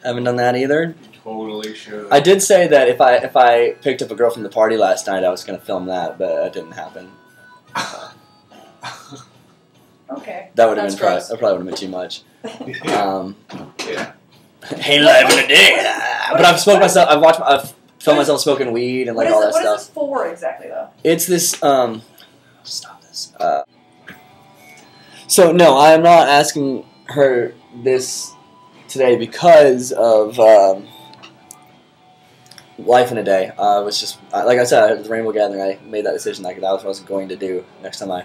Haven't done that either. Totally should. I did say that if I picked up a girl from the party last night, I was going to film that, but that didn't happen. Okay. That would have been gross. that probably would have been too much. Yeah. Hey, live in a day. But I've filmed myself smoking weed and like all that What stuff. is this for exactly, though? It's this. Stop this. So no, I'm not asking her this today because of life in a day. It was just like I said at the Rainbow Gathering. I made that decision that was what I was going to do next time I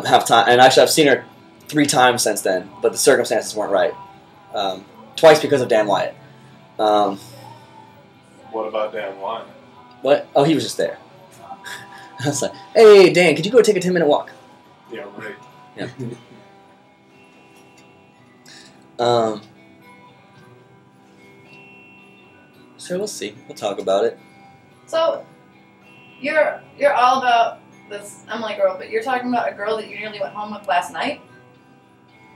have time. And actually, I've seen her 3 times since then, but the circumstances weren't right. Twice because of Dan Wyatt. What about Dan Wyatt? What? Oh, he was just there. I was like, hey, Dan, could you go take a 10-minute walk? Yeah, right. Yeah. So we'll see. We'll talk about it. So, you're all about this Emily girl, but you're talking about a girl that you nearly went home with last night?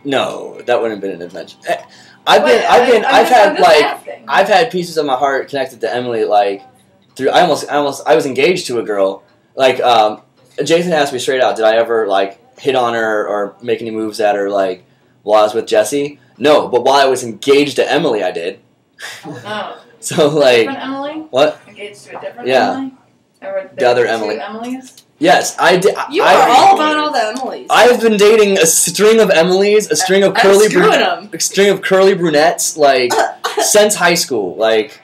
No, that wouldn't have been an adventure. I'm just asking. I've had pieces of my heart connected to Emily, like through. I was engaged to a girl. Like Jason asked me straight out, did I ever like hit on her or make any moves at her like while I was with Jesse? No, but while I was engaged to Emily, I did. Oh. So like Different Emily? what? Engaged to a different Yeah. Emily? Or The other two Emily. Emily's? Yes, I did. You are all about all the Emilys. I've been dating a string of Emilys, a string of curly them. a string of curly brunettes, like since high school. Like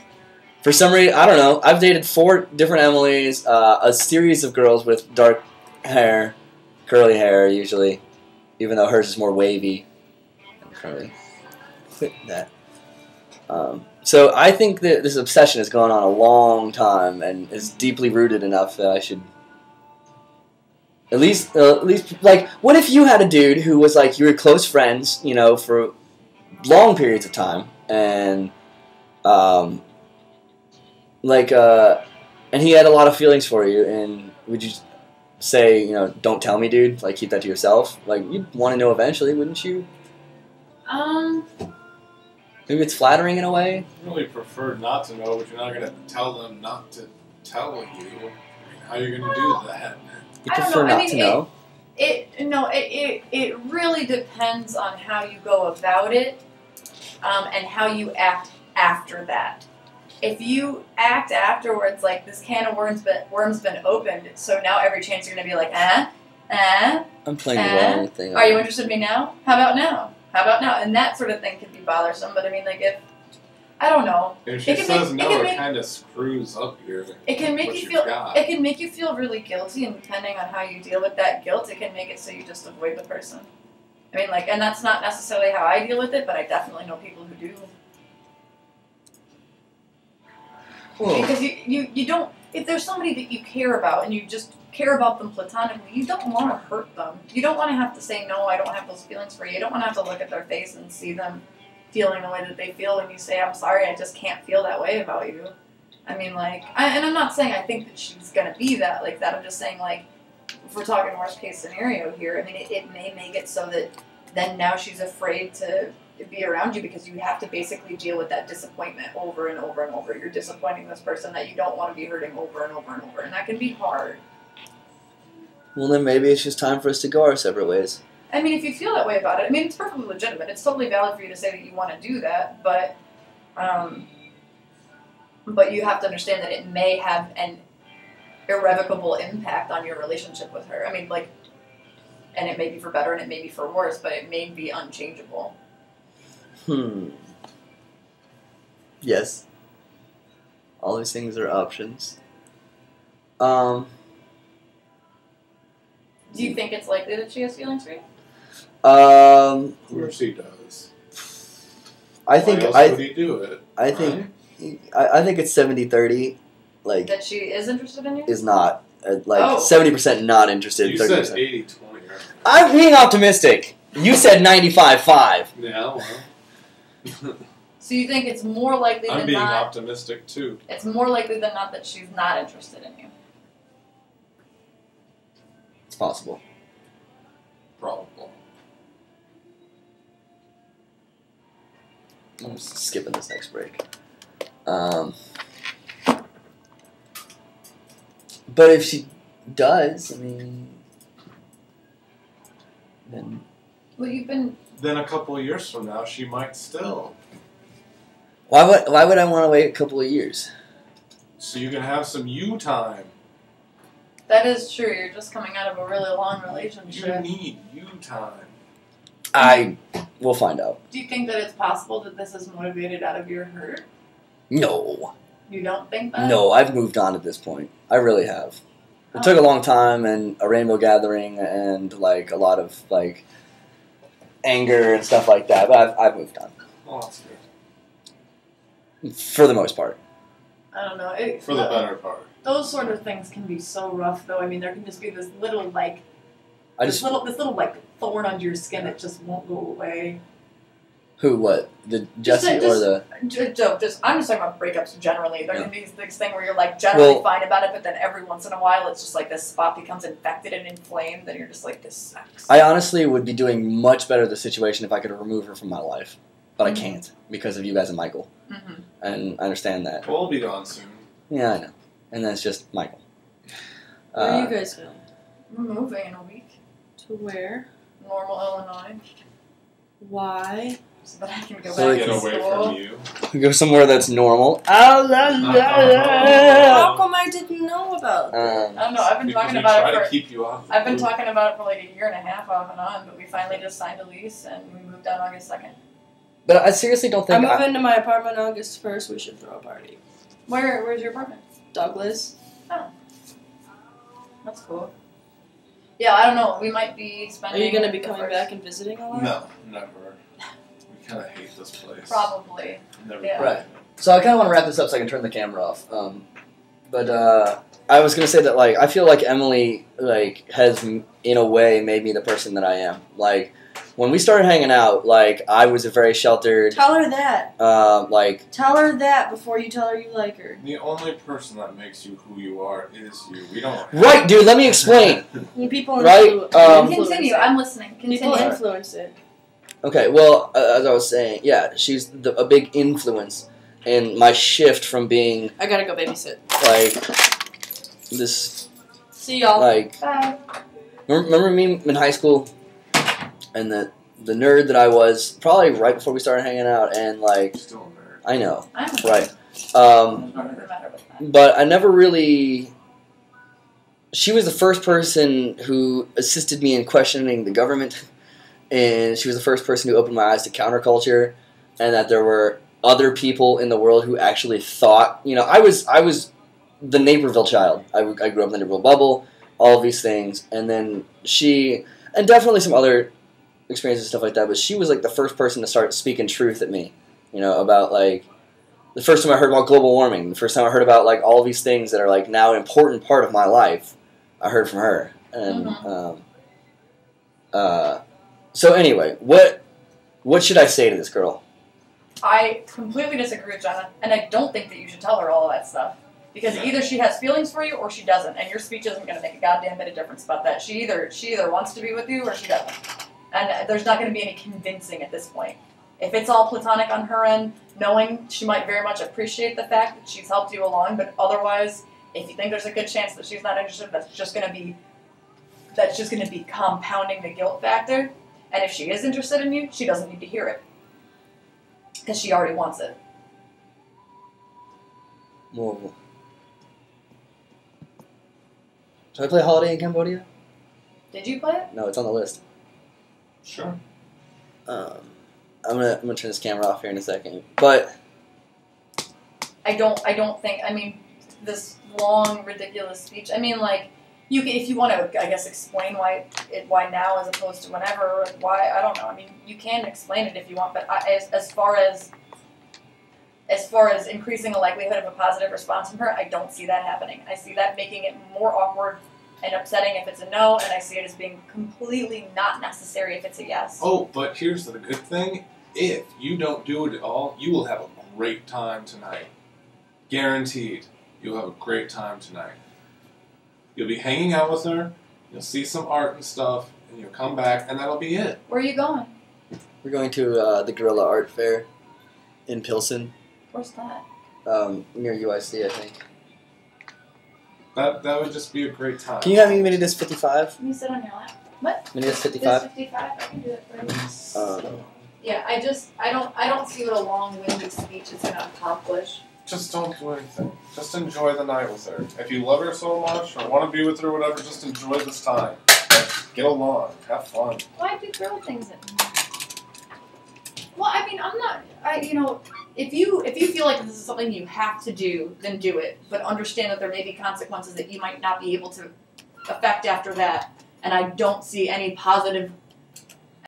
for some reason, I don't know. I've dated 4 different Emilys, a series of girls with dark hair, curly hair usually, even though hers is more wavy than curly. Quit that. So I think that this obsession has gone on a long time and is deeply rooted enough that I should. At least, like, what if you had a dude who was like you were close friends, you know, for long periods of time, and and he had a lot of feelings for you, and would you say, you know, don't tell me, dude, like keep that to yourself? Like you'd want to know eventually, wouldn't you? Maybe it's flattering in a way. I really prefer not to know, but you're not going to tell them not to tell you. I mean, how are you going to do that? You prefer not to know. It really depends on how you go about it, and how you act after that. If you act afterwards like this can of worms been opened, so now every chance you're gonna be like, I'm playing the wrong thing. Are you interested in me now? How about now? How about now? And that sort of thing can be bothersome. But I mean, like if I don't know. If she says no, it kind of screws up your. It can make you feel. It can make you feel really guilty, and depending on how you deal with that guilt, it can make it so you just avoid the person. I mean, like, and that's not necessarily how I deal with it, but I definitely know people who do. Whoa. Because you don't. If there's somebody that you care about and you just care about them platonically, you don't want to hurt them. You don't want to have to say no. I don't have those feelings for you. You don't want to have to look at their face and see them feeling the way that they feel when you say, I'm sorry, I just can't feel that way about you. I mean, like, and I'm not saying I think that she's going to be that like that. I'm just saying, like, if we're talking worst case scenario here, I mean, it may make it so that then now she's afraid to be around you because you have to basically deal with that disappointment over and over and over. You're disappointing this person that you don't want to be hurting over and over and over, and that can be hard. Well, then maybe it's just time for us to go our separate ways. I mean, if you feel that way about it, I mean, it's perfectly legitimate. It's totally valid for you to say that you want to do that, but you have to understand that it may have an irrevocable impact on your relationship with her. I mean, like, and it may be for better and it may be for worse, but it may be unchangeable. Yes. All these things are options. Do you think it's likely that she has feelings for you? Of course he does. I think Why else would he do it? I think it's 70-30. Like That she is interested in you? is not like 70% not interested. You 30%. said 80-20. Right? I'm being optimistic. You said 95-5. Yeah, well. So you think it's more likely I'm than being not? optimistic too. It's more likely than not that she's not interested in you. It's possible. Probable. I'm just skipping this next break. But if she does, I mean, then Well, you've been. Then a couple of years from now, she might still. why would I want to wait a couple of years? So you can have some you time. That is true. You're just coming out of a really long You relationship. need you time. We'll find out. Do you think that it's possible that this is motivated out of your hurt? No, You don't think that? no, I've moved on at this point. I really have. It took a long time and a rainbow gathering and like a lot of like anger and stuff like that. But I've moved on Well, that's good. for the most part. I don't know. For the better part. Those sort of things can be so rough, though. I mean, there can just be this little like I this just little like thorn under your skin that just won't go away. who what the Jesse or just- the I'm just talking about breakups generally. There Yeah. can be this thing where you're like generally Well- fine about it, but then every once in a while it's just like this spot becomes infected and inflamed, and you're just like, this sucks. I honestly would be doing much better the situation if I could remove her from my life, but Mhm. I can't because of you guys and Michael, Mm-hmm. and I understand that. We'll be gone soon. Yeah, I know, and that's just Michael. Where are you guys going? We're moving in a week. To where? Normal Illinois, Why? so that I can go So back Get to away school. from you. Go somewhere that's normal. How come I didn't know about that? I don't know. I've been Because talking we about try it to for. keep you off. I've been talking about it for like a year and a half off and on, but we finally just signed a lease and we moved on August 2nd. But I seriously don't I think. move into my apartment August 1st. We should throw a party. Where's your apartment? Douglas. That's cool. Yeah, I don't know. We might be Are spending. you going to be the coming first- back and visiting a lot? No, never. We kind of hate this place. Probably. Never. Yeah. Right. So I kind of want to wrap this up so I can turn the camera off. But I was gonna say that like I feel like Emily like has in a way made me the person that I am. Like when we started hanging out, like I was a very sheltered, Tell her that. like Tell her that before you tell her you like her. The only person that makes you who you are is you. We don't. right, dude. Let me explain. People Right, influence Continue. it. I'm listening. People Continue. influence it. Okay, well, as I was saying, yeah, she's a big influence in my shift from being I gotta go babysit. like this, See y'all. like Bye. remember me in high school, and the nerd that I was probably right before we started hanging out, and like Still a nerd. I know, I'm right, It doesn't matter with that. but I never really. She was the first person who assisted me in questioning the government, and she was the first person who opened my eyes to counterculture, and that there were other people in the world who actually thought. You know, I was the Naperville child. I grew up in the Naperville bubble, all of these things, and then she, and definitely some other experiences and stuff like that. But she was like the first person to start speaking truth at me. You know, about like. The first time I heard about global warming, the first time I heard about like all these things that are like now an important part of my life, I heard from her. And so anyway, what should I say to this girl? I completely disagree with Jenna, and I don't think that you should tell her all of that stuff. Because either she has feelings for you or she doesn't, and your speech isn't going to make a goddamn bit of difference about that. She either wants to be with you or she doesn't. And there's not going to be any convincing at this point. If it's all platonic on her end, knowing she might very much appreciate the fact that she's helped you along, but otherwise, if you think there's a good chance that she's not interested, that's just going to be compounding the guilt factor. And if she is interested in you, she doesn't need to hear it. Because she already wants it. Well, should I play Holiday in Cambodia? Did you play it? No, it's on the list. Sure. I'm gonna turn this camera off here in a second. But I don't think, I mean, this long, ridiculous speech, I mean, like, you can, if you want to, I guess, explain why now as opposed to whenever, or why, I don't know, I mean, you can explain it if you want, but as far as increasing the likelihood of a positive response from her, I don't see that happening. I see that making it more awkward and upsetting if it's a no, and I see it as being completely not necessary if it's a yes. Oh, but here's the good thing. If you don't do it at all, you will have a great time tonight. Guaranteed. You'll have a great time tonight. You'll be hanging out with her, you'll see some art and stuff, and you'll come back, and that'll be it. Where are you going? we're going to the Guerrilla Art Fair in Pilsen, Where's that? near UIC, I think. That would just be a great time. Can you have me Minidisc 55? Can you sit on your lap? What? Minidisc This 55? 55? I can do it for you. Uh, Yeah, I don't see what a long-winded speech is gonna accomplish. Just don't do anything. Just enjoy the night with her. If you love her so much or want to be with her, whatever, just enjoy this time. Like, get along. Have fun. Why do girl things at night? Well, I mean, if you feel like this is something you have to do, then do it. But understand that there may be consequences that you might not be able to affect after that. And I don't see any positive